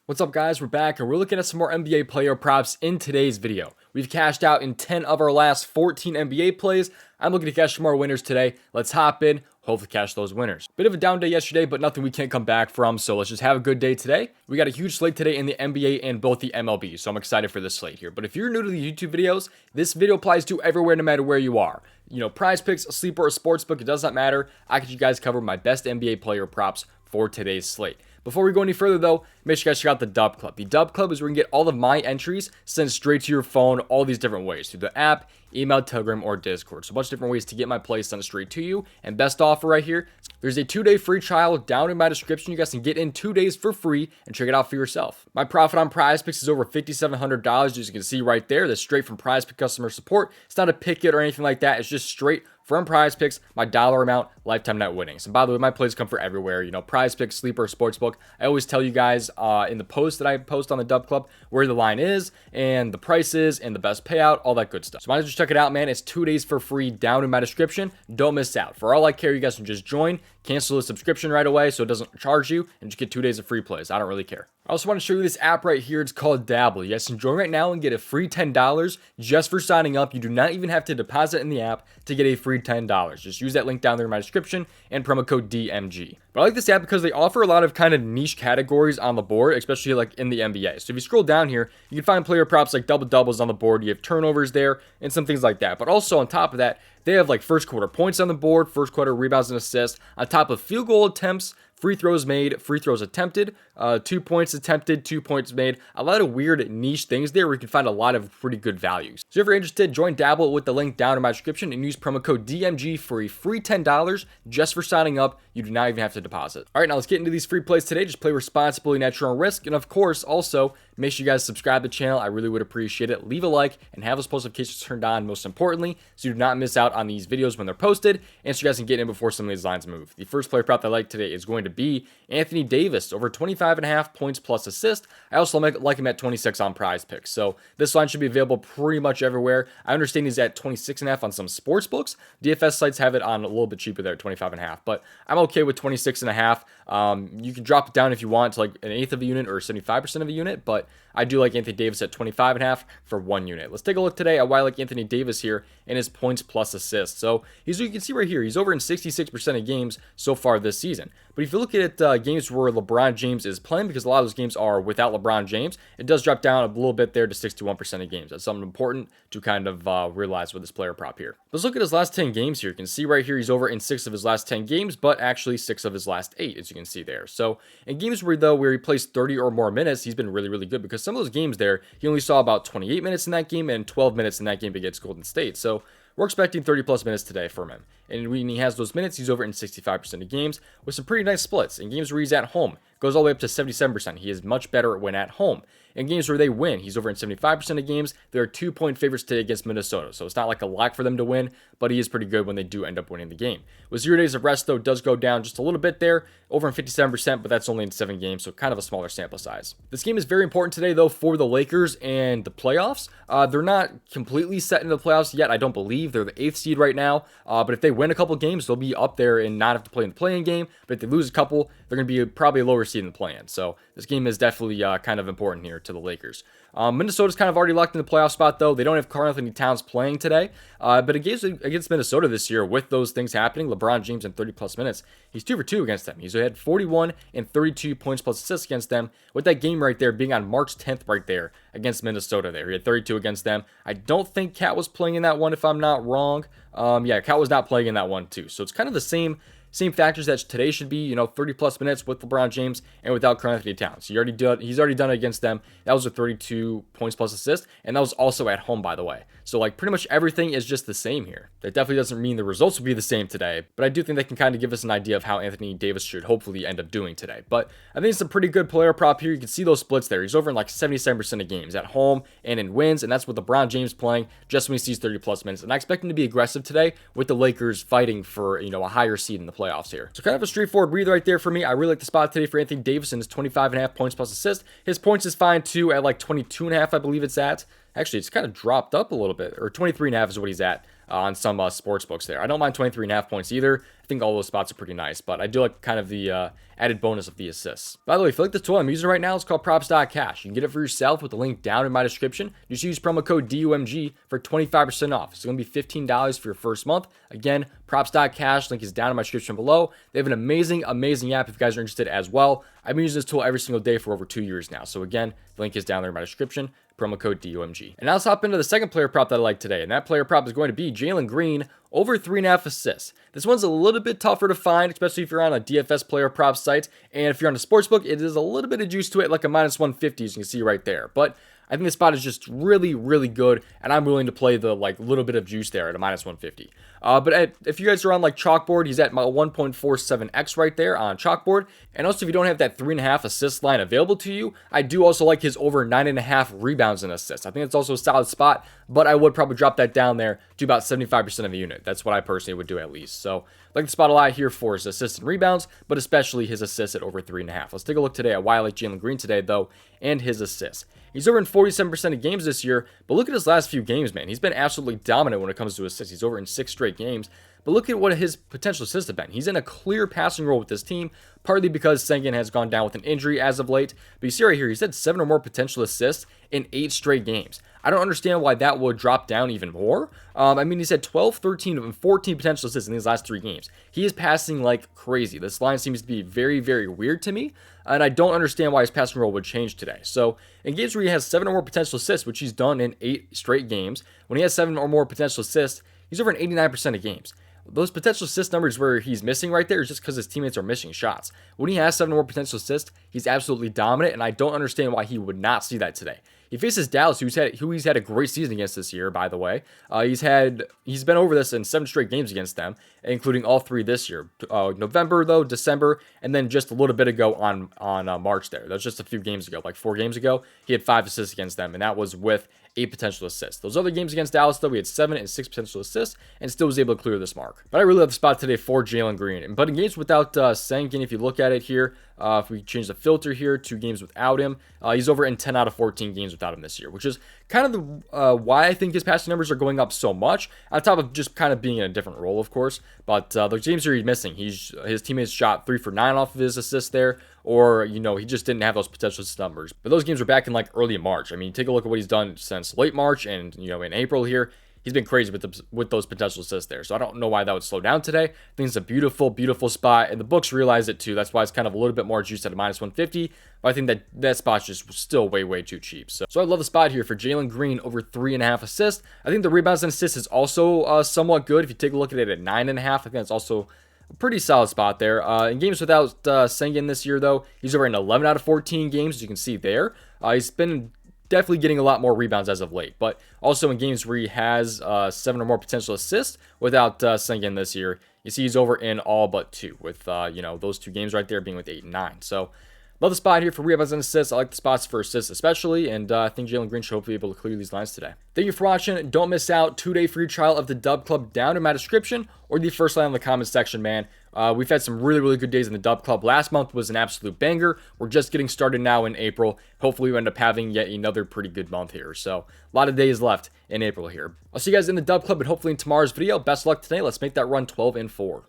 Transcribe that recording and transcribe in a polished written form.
What's up, guys? We're back and we're looking at some more NBA player props in today's video. We've cashed out in 10 of our last 14 NBA plays. I'm looking to cash some more winners today. Let's hop in, hopefully cash those winners. Bit of a down day yesterday, but nothing we can't come back from, so let's just have a good day today. We got a huge slate today in the NBA and both the MLB, so I'm excited for this slate here. But if you're new to the YouTube videos, this video applies to everywhere no matter where you are. You know, PrizePicks, a sleeper, or a sportsbook, it does not matter. I get you guys cover my best NBA player props for today's slate. Before we go any further though, make sure you guys check out the DubClub. The DubClub is where you can get all of my entries sent straight to your phone, all these different ways, through the app, email, Telegram, or Discord. So a bunch of different ways to get my plays sent straight to you. And best offer right here, there's a 2-day free trial down in my description. You guys can get in 2 days for free and check it out for yourself. My profit on PrizePicks is over $5,700, as you can see right there. That's straight from PrizePicks customer support. It's not a picket or anything like that. It's just straight from PrizePicks, my dollar amount, lifetime net winnings. And by the way, my plays come for everywhere. You know, PrizePicks, sleeper, sportsbook. I always tell you guys in the post that I post on the DubClub where the line is and the prices and the best payout, all that good stuff. So might as well just check it out, man. It's 2 days for free down in my description. Don't miss out. For all I care, you guys can just join, cancel the subscription right away so it doesn't charge you, and just get 2 days of free plays. I don't really care. I also want to show you this app right here. It's called Dabble. You guys can join right now and get a free $10 just for signing up. You do not even have to deposit in the app to get a free $10. Just use that link down there in my description and promo code DMG. But I like this app because they offer a lot of kind of niche categories on the board, especially like in the NBA. So if you scroll down here, you can find player props like double doubles on the board. You have turnovers there and some things like that. But also on top of that, they have like first quarter points on the board, first quarter rebounds and assists, on top of field goal attempts, free throws made, free throws attempted, 2 points attempted, 2 points made. A lot of weird niche things there where you can find a lot of pretty good values. So if you're interested, join Dabble with the link down in my description and use promo code DMG for a free $10 just for signing up. You do not even have to deposit. All right, now let's get into these free plays today. Just play responsibly, at your own risk. And of course, also, make sure you guys subscribe to the channel. I really would appreciate it. Leave a like and have those post notifications turned on, most importantly, so you do not miss out on these videos when they're posted, and so you guys can get in before some of these lines move. The first player prop that I like today is going to be Anthony Davis, over 25.5 points plus assist. I also like him at 26 on PrizePicks. So this line should be available pretty much everywhere. I understand he's at 26.5 on some sportsbooks. DFS sites have it on a little bit cheaper there at 25.5, but I'm okay with 26.5. You can drop it down if you want to like an eighth of a unit or 75% of a unit, but I do like Anthony Davis at 25.5 for 1 unit. Let's take a look today at why I like Anthony Davis here and his points plus assists. So you can see right here, he's over in 66% of games so far this season. But if you look at games where LeBron James is playing, because a lot of those games are without LeBron James, it does drop down a little bit there to 61% of games. That's something important to kind of realize with this player prop here. Let's look at his last 10 games here. You can see right here he's over in 6 of his last 10 games, but actually 6 of his last 8, as you can see there. So in games where he plays 30 or more minutes, he's been really, really good, because some of those games there, he only saw about 28 minutes in that game and 12 minutes in that game against Golden State. So we're expecting 30 plus minutes today from him. And when he has those minutes, he's over in 65% of games with some pretty nice splits. In games where he's at home, goes all the way up to 77%. He is much better when at home. In games where they win, he's over in 75% of games. They're 2-point favorites today against Minnesota. So it's not like a lock for them to win, but he is pretty good when they do end up winning the game. With 0 days of rest, though, does go down just a little bit there, over in 57%, but that's only in 7 games, so kind of a smaller sample size. This game is very important today, though, for the Lakers and the playoffs. They're not completely set into the playoffs yet, I don't believe. They're the 8th seed right now, but if they win a couple games, they'll be up there and not have to play in the play-in game. But if they lose a couple, they're going to be probably a lower seed in the play-in. So this game is definitely kind of important here to the Lakers. Minnesota's kind of already locked in the playoff spot, though. They don't have Karl-Anthony Towns playing today. But against Minnesota this year, with those things happening, LeBron James in 30-plus minutes, he's 2 for 2 against them. He's had 41 and 32 points plus assists against them, with that game right there being on March 10th right there against Minnesota there. He had 32 against them. I don't think Cat was playing in that one, if I'm not wrong. Yeah, Cat was not playing in that one, too. So it's kind of the same factors that today should be, 30-plus minutes with LeBron James and without Karl-Anthony Towns. He's already done it against them. That was a 32 points plus assist, and that was also at home, by the way. So, like, pretty much everything is just the same here. That definitely doesn't mean the results will be the same today, but I do think that can kind of give us an idea of how Anthony Davis should hopefully end up doing today. But I think it's a pretty good player prop here. You can see those splits there. He's over in like 77% of games at home and in wins, and that's with LeBron James playing just when he sees 30-plus minutes. And I expect him to be aggressive today with the Lakers fighting for, a higher seed in the playoffs here. So kind of a straightforward read right there for me. I really like the spot today for Anthony Davis and his 25.5 points plus assist. His points is fine too at like 22.5, I believe it's at. Actually, it's kind of dropped up a little bit, or 23.5 is what he's at. on some sports books there. I don't mind 23.5 points either. I think all those spots are pretty nice, but I do like kind of the added bonus of the assists. By the way, if you like the tool I'm using right now, it's called props.cash. You can get it for yourself with the link down in my description. Just use promo code DUMG for 25% off. It's going to be $15 for your first month. Again, props.cash, link is down in my description below. They have an amazing app if you guys are interested as well. I've been using this tool every single day for over 2 years now. So again, the link is down there in my description. Promo code DUMG. And now let's hop into the second player prop that I like today. And that player prop is going to be Jaylen Green over 3.5 assists. This one's a little bit tougher to find, especially if you're on a DFS player prop site. And if you're on a sportsbook, it is a little bit of juice to it, like a -150, as you can see right there. But I think the spot is just really, really good, and I'm willing to play the little bit of juice there at a -150. But if you guys are on Chalkboard, he's at my 1.47x right there on Chalkboard. And also, if you don't have that 3.5 assist line available to you, I do also like his over 9.5 rebounds and assists. I think it's also a solid spot, but I would probably drop that down there to about 75% of a unit. That's what I personally would do at least. So I like the spot a lot here for his assists and rebounds, but especially his assists at over 3.5. Let's take a look today at why I like Jaylen Green today, though, and his assists. He's over in 47% of games this year, but look at his last few games, man. He's been absolutely dominant when it comes to assists. He's over in 6 straight games, but look at what his potential assists have been. He's in a clear passing role with this team, partly because Sengun has gone down with an injury as of late. But you see right here, he's had 7 or more potential assists in 8 straight games. I don't understand why that would drop down even more. I mean, he's had 12, 13, and 14 potential assists in these last 3 games. He is passing like crazy. This line seems to be very, very weird to me, and I don't understand why his passing role would change today. So in games where he has 7 or more potential assists, which he's done in 8 straight games, when he has 7 or more potential assists, he's over in 89% of games. Those potential assist numbers where he's missing right there is just because his teammates are missing shots. When he has 7 or more potential assists, he's absolutely dominant, and I don't understand why he would not see that today. He faces Dallas, who he's had a great season against this year, by the way. He's been over this in 7 straight games against them, including all 3 this year. November, though, December, and then just a little bit ago on March there. That was just a few games ago, like 4 games ago. He had 5 assists against them, and that was with 8 potential assists. Those other games against Dallas, though, we had 7 and 6 potential assists, and still was able to clear this mark. But I really love the spot today for Jaylen Green. But in games without Sengun, if you look at it here, if we change the filter here to games without him, he's over in 10 out of 14 games without him this year, which is kind of the why I think his passing numbers are going up so much, on top of just kind of being in a different role, of course. But the games here he's missing, his teammates shot 3 for 9 off of his assists there, or, he just didn't have those potential numbers. But those games were back in early March. I mean, take a look at what he's done since late March and, in April here. He's been crazy with those potential assists there. So I don't know why that would slow down today. I think it's a beautiful, beautiful spot, and the books realize it too. That's why it's kind of a little bit more juiced at a -150. But I think that spot's just still way, way too cheap. So I love the spot here for Jaylen Green over 3.5 assists. I think the rebounds and assists is also somewhat good. If you take a look at it at 9.5, I think that's also a pretty solid spot there. In games without Sengun this year, though, he's over in 11 out of 14 games, as you can see there. He's been definitely getting a lot more rebounds as of late, but also in games where he has 7 or more potential assists without Sengun this year, you see he's over in all but 2, with those 2 games right there being with 8 and 9. So love the spot here for rebounds and assists. I like the spots for assists especially, and I think Jaylen Green should hopefully be able to clear these lines today. Thank you for watching. Don't miss out. 2-day free trial of the DubClub down in my description, or the first line in the comment section, man. We've had some really, really good days in the DubClub. Last month was an absolute banger. We're just getting started now in April. Hopefully we end up having yet another pretty good month here. So a lot of days left in April here. I'll see you guys in the DubClub and hopefully in tomorrow's video. Best luck today. Let's make that run 12-4.